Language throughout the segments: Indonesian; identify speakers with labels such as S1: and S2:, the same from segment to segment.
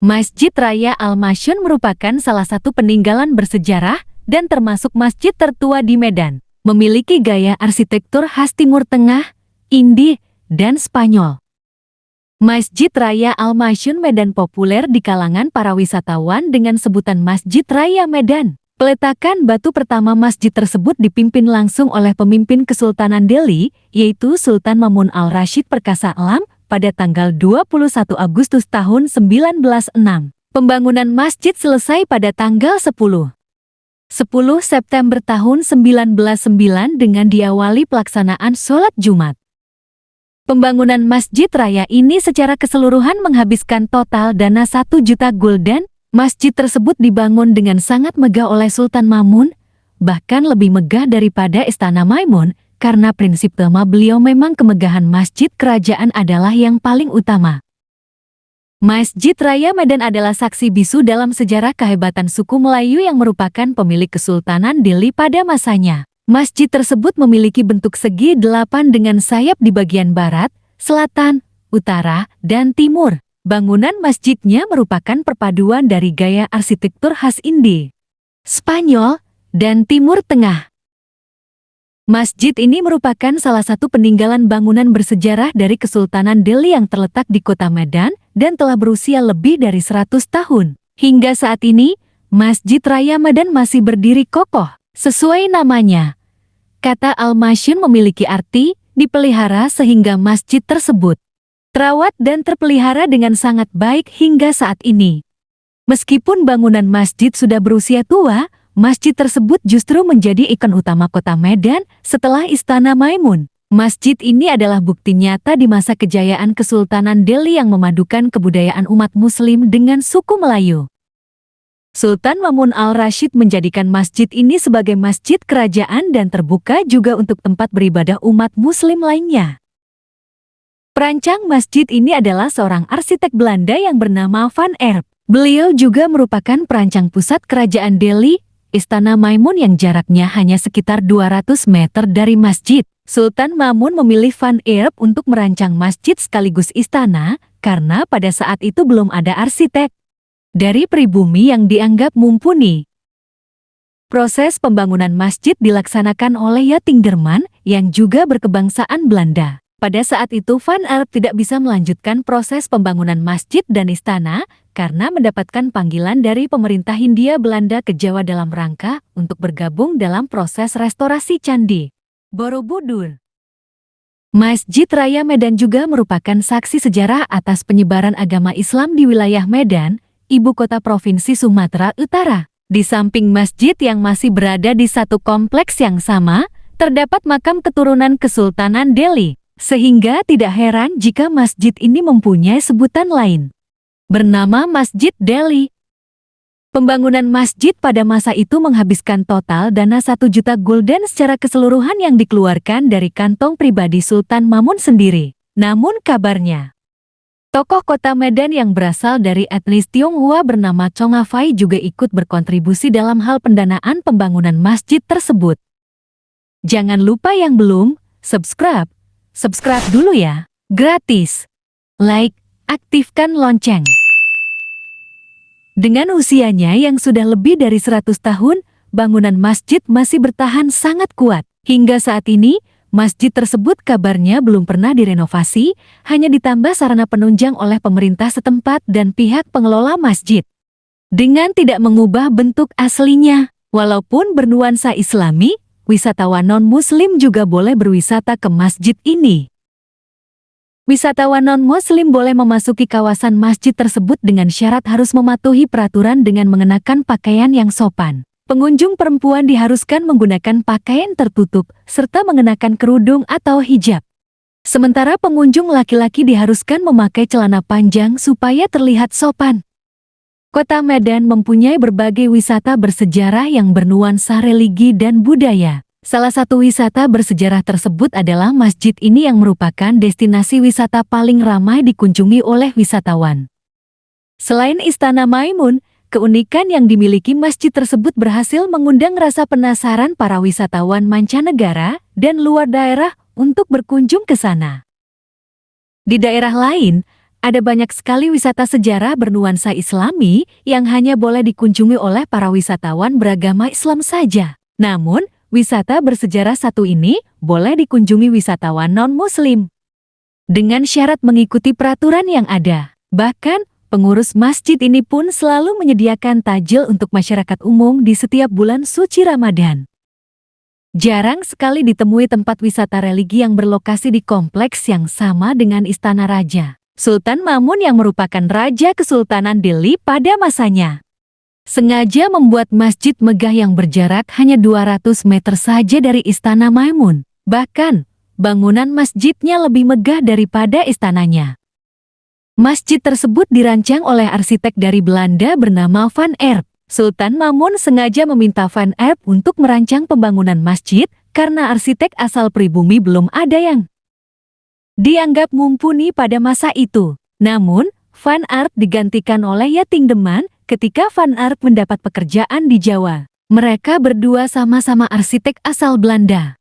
S1: Masjid Raya Al-Masyun merupakan salah satu peninggalan bersejarah dan termasuk masjid tertua di Medan. Memiliki gaya arsitektur khas Timur Tengah, Indi, dan Spanyol. Masjid Raya Al-Masyun Medan populer di kalangan para wisatawan dengan sebutan Masjid Raya Medan. Peletakan batu pertama masjid tersebut dipimpin langsung oleh pemimpin Kesultanan Delhi, yaitu Sultan Mamun al-Rashid Perkasa Alam, pada tanggal 21 Agustus tahun 1906. Pembangunan masjid selesai pada tanggal 10 September tahun 1909 dengan diawali pelaksanaan sholat Jumat. Pembangunan Masjid Raya ini secara keseluruhan menghabiskan total dana 1 juta gulden. Masjid tersebut dibangun dengan sangat megah oleh Sultan Mamun, bahkan lebih megah daripada Istana Maimun, karena prinsip utama beliau memang kemegahan masjid kerajaan adalah yang paling utama. Masjid Raya Medan adalah saksi bisu dalam sejarah kehebatan suku Melayu yang merupakan pemilik Kesultanan Delhi pada masanya. Masjid tersebut memiliki bentuk segi 8 dengan sayap di bagian barat, selatan, utara, dan timur. Bangunan masjidnya merupakan perpaduan dari gaya arsitektur khas Indi, Spanyol, dan Timur Tengah. Masjid ini merupakan salah satu peninggalan bangunan bersejarah dari Kesultanan Delhi yang terletak di kota Medan dan telah berusia lebih dari 100 tahun. Hingga saat ini, Masjid Raya Medan masih berdiri kokoh. Sesuai namanya, kata Al-Masyun memiliki arti dipelihara sehingga masjid tersebut terawat dan terpelihara dengan sangat baik hingga saat ini. Meskipun bangunan masjid sudah berusia tua, masjid tersebut justru menjadi ikon utama kota Medan setelah Istana Maimun. Masjid ini adalah bukti nyata di masa kejayaan Kesultanan Delhi yang memadukan kebudayaan umat Muslim dengan suku Melayu. Sultan Mamun al-Rashid menjadikan masjid ini sebagai masjid kerajaan dan terbuka juga untuk tempat beribadah umat Muslim lainnya. Perancang masjid ini adalah seorang arsitek Belanda yang bernama Van Erp. Beliau juga merupakan perancang pusat kerajaan Delhi, Istana Maimun yang jaraknya hanya sekitar 200 meter dari masjid. Sultan Mamun memilih Van Erp untuk merancang masjid sekaligus istana, karena pada saat itu belum ada arsitek dari pribumi yang dianggap mumpuni. Proses pembangunan masjid dilaksanakan oleh Yatingerman yang juga berkebangsaan Belanda. Pada saat itu Van Erp tidak bisa melanjutkan proses pembangunan masjid dan istana karena mendapatkan panggilan dari pemerintah Hindia Belanda ke Jawa dalam rangka untuk bergabung dalam proses restorasi Candi Borobudur. Masjid Raya Medan juga merupakan saksi sejarah atas penyebaran agama Islam di wilayah Medan, ibu kota Provinsi Sumatera Utara. Di samping masjid yang masih berada di satu kompleks yang sama, terdapat makam keturunan Kesultanan Delhi. Sehingga tidak heran jika masjid ini mempunyai sebutan lain, bernama Masjid Delhi. Pembangunan masjid pada masa itu menghabiskan total dana 1 juta gulden secara keseluruhan yang dikeluarkan dari kantong pribadi Sultan Mamun sendiri. Namun kabarnya, tokoh kota Medan yang berasal dari etnis Tionghoa bernama Chong Afai juga ikut berkontribusi dalam hal pendanaan pembangunan masjid tersebut. Jangan lupa yang belum subscribe dulu ya, gratis. Like, aktifkan lonceng. Dengan usianya yang sudah lebih dari 100 tahun, bangunan masjid masih bertahan sangat kuat. Hingga saat ini, masjid tersebut kabarnya belum pernah direnovasi, hanya ditambah sarana penunjang oleh pemerintah setempat dan pihak pengelola masjid. Dengan tidak mengubah bentuk aslinya, walaupun bernuansa Islami, wisatawan non-Muslim juga boleh berwisata ke masjid ini. Wisatawan non-Muslim boleh memasuki kawasan masjid tersebut dengan syarat harus mematuhi peraturan dengan mengenakan pakaian yang sopan. Pengunjung perempuan diharuskan menggunakan pakaian tertutup, serta mengenakan kerudung atau hijab. Sementara pengunjung laki-laki diharuskan memakai celana panjang supaya terlihat sopan. Kota Medan mempunyai berbagai wisata bersejarah yang bernuansa religi dan budaya. Salah satu wisata bersejarah tersebut adalah masjid ini yang merupakan destinasi wisata paling ramai dikunjungi oleh wisatawan. Selain Istana Maimun, keunikan yang dimiliki masjid tersebut berhasil mengundang rasa penasaran para wisatawan mancanegara dan luar daerah untuk berkunjung ke sana. Di daerah lain, Ada banyak sekali wisata sejarah bernuansa Islami yang hanya boleh dikunjungi oleh para wisatawan beragama Islam saja. Namun, wisata bersejarah satu ini boleh dikunjungi wisatawan non-Muslim dengan syarat mengikuti peraturan yang ada. Bahkan, pengurus masjid ini pun selalu menyediakan tajil untuk masyarakat umum di setiap bulan suci Ramadan. Jarang sekali ditemui tempat wisata religi yang berlokasi di kompleks yang sama dengan Istana Raja Sultan Mamun yang merupakan Raja Kesultanan Delhi pada masanya. Sengaja membuat masjid megah yang berjarak hanya 200 meter saja dari Istana Mamun. Bahkan, bangunan masjidnya lebih megah daripada istananya. Masjid tersebut dirancang oleh arsitek dari Belanda bernama Van Erp. Sultan Mamun sengaja meminta Van Erp untuk merancang pembangunan masjid karena arsitek asal pribumi belum ada yang dianggap mumpuni pada masa itu. Namun, Van Erp digantikan oleh Yatingdeman ketika Van Erp mendapat pekerjaan di Jawa. Mereka berdua sama-sama arsitek asal Belanda.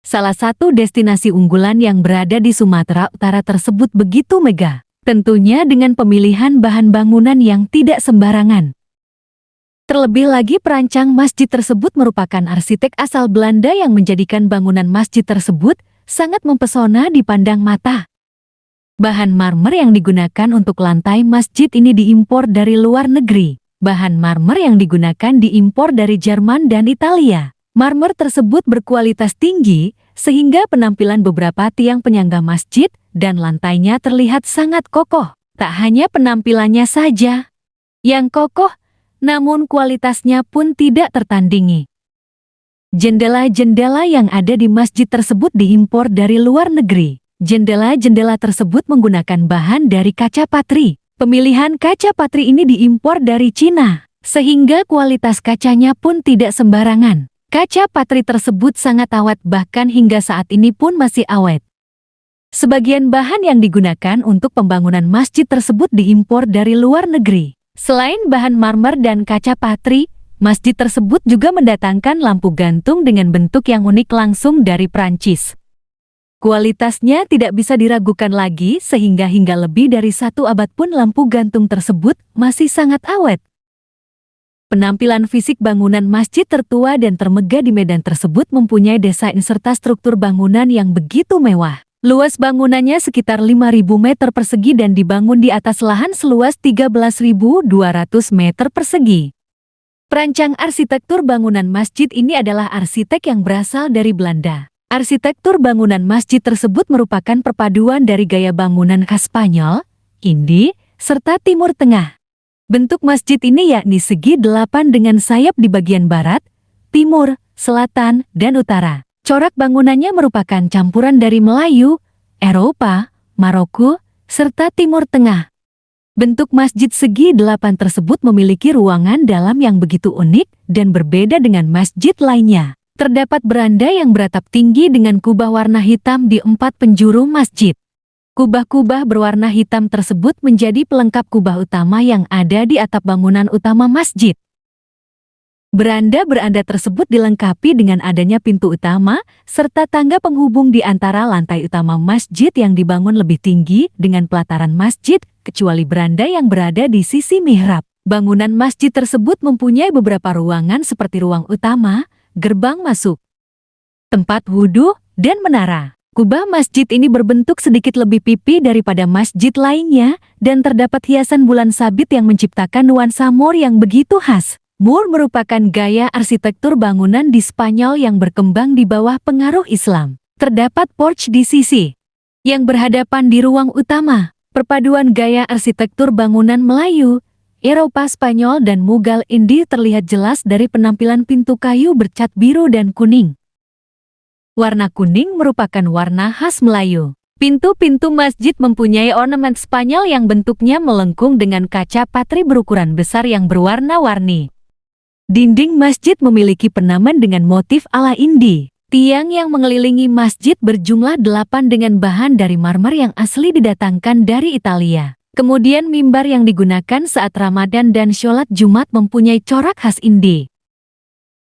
S1: Salah satu destinasi unggulan yang berada di Sumatera Utara tersebut begitu megah. Tentunya dengan pemilihan bahan bangunan yang tidak sembarangan. Terlebih lagi perancang masjid tersebut merupakan arsitek asal Belanda yang menjadikan bangunan masjid tersebut sangat mempesona dipandang mata. Bahan marmer yang digunakan untuk lantai masjid ini diimpor dari luar negeri. Bahan marmer yang digunakan diimpor dari Jerman dan Italia. Marmer tersebut berkualitas tinggi, sehingga penampilan beberapa tiang penyangga masjid dan lantainya terlihat sangat kokoh. Tak hanya penampilannya saja yang kokoh, namun kualitasnya pun tidak tertandingi. Jendela-jendela yang ada di masjid tersebut diimpor dari luar negeri. Jendela-jendela tersebut menggunakan bahan dari kaca patri. Pemilihan kaca patri ini diimpor dari Cina, sehingga kualitas kacanya pun tidak sembarangan. Kaca patri tersebut sangat awet, bahkan hingga saat ini pun masih awet. Sebagian bahan yang digunakan untuk pembangunan masjid tersebut diimpor dari luar negeri. Selain bahan marmer dan kaca patri, masjid tersebut juga mendatangkan lampu gantung dengan bentuk yang unik langsung dari Prancis. Kualitasnya tidak bisa diragukan lagi sehingga hingga lebih dari 1 abad pun lampu gantung tersebut masih sangat awet. Penampilan fisik bangunan masjid tertua dan termegah di Medan tersebut mempunyai desain serta struktur bangunan yang begitu mewah. Luas bangunannya sekitar 5.000 meter persegi dan dibangun di atas lahan seluas 13.200 meter persegi. Perancang arsitektur bangunan masjid ini adalah arsitek yang berasal dari Belanda. Arsitektur bangunan masjid tersebut merupakan perpaduan dari gaya bangunan khas Spanyol, Indi, serta Timur Tengah. Bentuk masjid ini yakni segi 8 dengan sayap di bagian barat, timur, selatan, dan utara. Corak bangunannya merupakan campuran dari Melayu, Eropa, Maroko, serta Timur Tengah. Bentuk masjid segi 8 tersebut memiliki ruangan dalam yang begitu unik dan berbeda dengan masjid lainnya. Terdapat beranda yang beratap tinggi dengan kubah warna hitam di 4 penjuru masjid. Kubah-kubah berwarna hitam tersebut menjadi pelengkap kubah utama yang ada di atap bangunan utama masjid. Beranda-beranda tersebut dilengkapi dengan adanya pintu utama, serta tangga penghubung di antara lantai utama masjid yang dibangun lebih tinggi dengan pelataran masjid, kecuali beranda yang berada di sisi mihrab. Bangunan masjid tersebut mempunyai beberapa ruangan seperti ruang utama, gerbang masuk, tempat wudhu, dan menara. Kubah masjid ini berbentuk sedikit lebih pipi daripada masjid lainnya, dan terdapat hiasan bulan sabit yang menciptakan nuansa mur yang begitu khas. Mur merupakan gaya arsitektur bangunan di Spanyol yang berkembang di bawah pengaruh Islam. Terdapat porch di sisi yang berhadapan di ruang utama. Perpaduan gaya arsitektur bangunan Melayu, Eropa, Spanyol, dan Mughal Indi terlihat jelas dari penampilan pintu kayu bercat biru dan kuning. Warna kuning merupakan warna khas Melayu. Pintu-pintu masjid mempunyai ornamen Spanyol yang bentuknya melengkung dengan kaca patri berukuran besar yang berwarna-warni. Dinding masjid memiliki penaman dengan motif ala Indi. Tiang yang mengelilingi masjid berjumlah 8 dengan bahan dari marmer yang asli didatangkan dari Italia. Kemudian mimbar yang digunakan saat Ramadan dan sholat Jumat mempunyai corak khas Indi.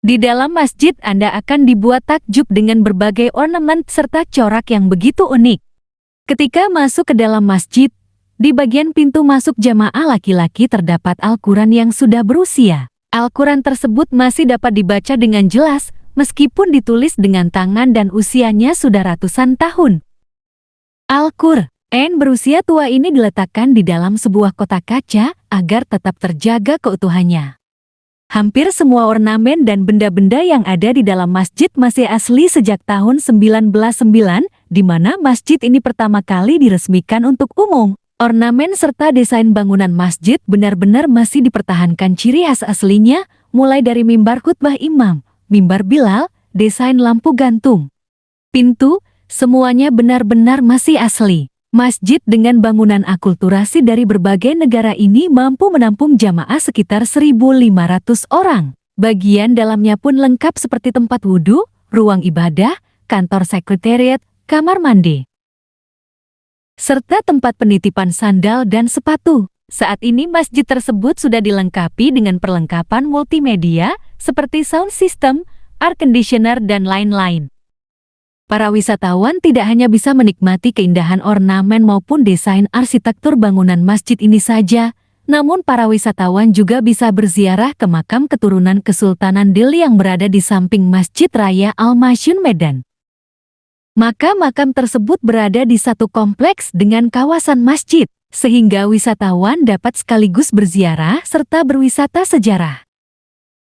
S1: Di dalam masjid Anda akan dibuat takjub dengan berbagai ornamen serta corak yang begitu unik. Ketika masuk ke dalam masjid, di bagian pintu masuk jamaah laki-laki terdapat Al-Quran yang sudah berusia. Al-Quran tersebut masih dapat dibaca dengan jelas, meskipun ditulis dengan tangan dan usianya sudah ratusan tahun. Al-Quran berusia tua ini diletakkan di dalam sebuah kotak kaca agar tetap terjaga keutuhannya. Hampir semua ornamen dan benda-benda yang ada di dalam masjid masih asli sejak tahun 1909, di mana masjid ini pertama kali diresmikan untuk umum. Ornamen serta desain bangunan masjid benar-benar masih dipertahankan ciri khas aslinya, mulai dari mimbar khutbah imam, mimbar Bilal, desain lampu gantung, pintu, semuanya benar-benar masih asli. Masjid dengan bangunan akulturasi dari berbagai negara ini mampu menampung jamaah sekitar 1.500 orang. Bagian dalamnya pun lengkap seperti tempat wudhu, ruang ibadah, kantor sekretariat, kamar mandi, serta tempat penitipan sandal dan sepatu. Saat ini masjid tersebut sudah dilengkapi dengan perlengkapan multimedia seperti sound system, air conditioner, dan lain-lain. Para wisatawan tidak hanya bisa menikmati keindahan ornamen maupun desain arsitektur bangunan masjid ini saja, namun para wisatawan juga bisa berziarah ke makam keturunan Kesultanan Delhi yang berada di samping Masjid Raya Al-Masyun Medan. Makam tersebut berada di satu kompleks dengan kawasan masjid, sehingga wisatawan dapat sekaligus berziarah serta berwisata sejarah.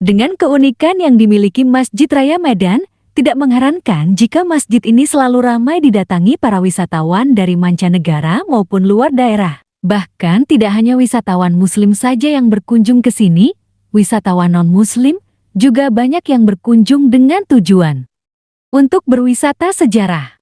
S1: Dengan keunikan yang dimiliki Masjid Raya Medan, tidak mengherankan jika masjid ini selalu ramai didatangi para wisatawan dari mancanegara maupun luar daerah. Bahkan tidak hanya wisatawan muslim saja yang berkunjung ke sini, wisatawan non-muslim juga banyak yang berkunjung dengan tujuan untuk berwisata sejarah.